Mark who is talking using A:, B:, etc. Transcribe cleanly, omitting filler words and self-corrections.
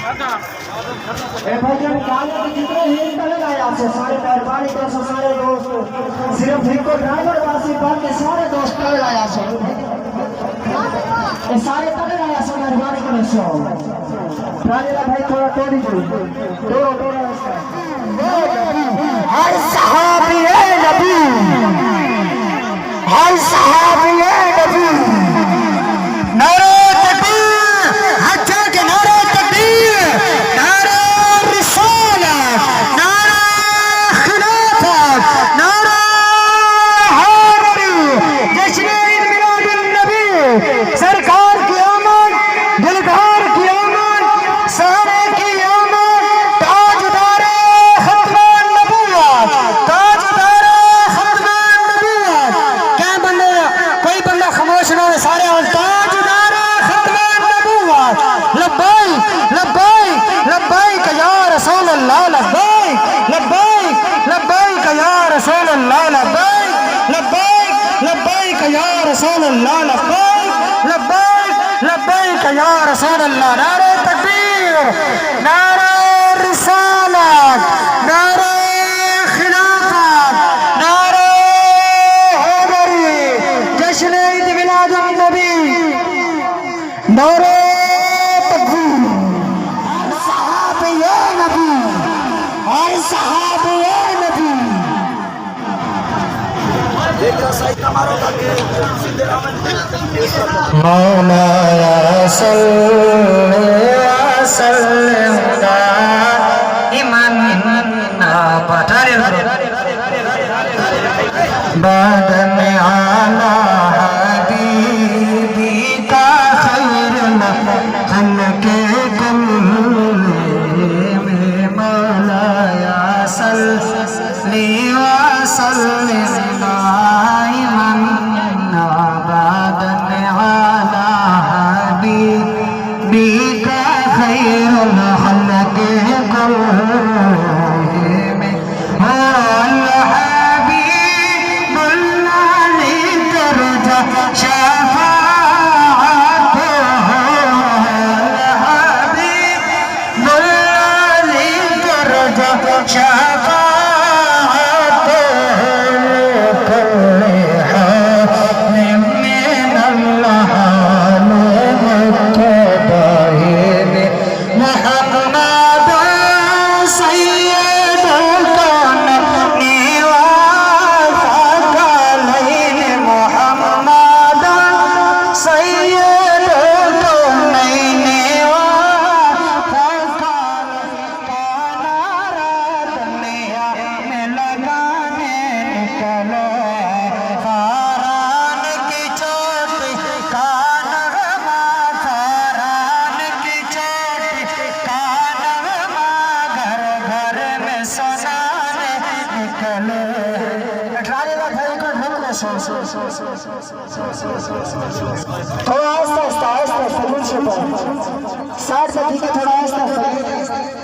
A: भजन गाने के जितने ही लगाया से सारे मेहरबानी कर सारे दोस्त सिर्फ इनको ड्राइवर वासी बाकी सारे दोस्त लगाया से ये सारे लगाया से मेहरबानी कर सो राजेला भाई थोड़ा टोरी दो हर सहाबी नबी हर सहाबी नबी नारे सरकार की आमद दिलदार की आमद सारे की आमद ताजदारे खत्मान नबूवत ताजदारे खत्मान नबूवत क्या बंदे कोई बंदा खामोश ना हो सारे ताजदारे खत्मान नबूवत लब्बैक लब्बैक लब्बैक या रसूल अल्लाह लब्बैक लब्बैक लब्बैक या रसूल अल्लाह लब्बैक लब्बैक लब्बैक या रसूल अल्लाह लब्बैक लब्बैक लब्बैक या रसूल अल्लाह नारे तकबीर नारे रिसालत नारे खिलाफत नारे हैदरी जश्न ईद मिलादुन नबी नारे तकबीर हर सहाबी या नबी हर सहाबी या नबी मौलाया सल्ले वसल्लिम दाइमन बाद में आला हबीबी का खैर खल्के कुल में मौलाया सल्ले वसल्लिम दाइमन बाद में आला हबीबी का खैर खल्के कुल में थोड़ा आस्ता आस्ता आस्ता साइड से ठीक है थोड़ा आस्ता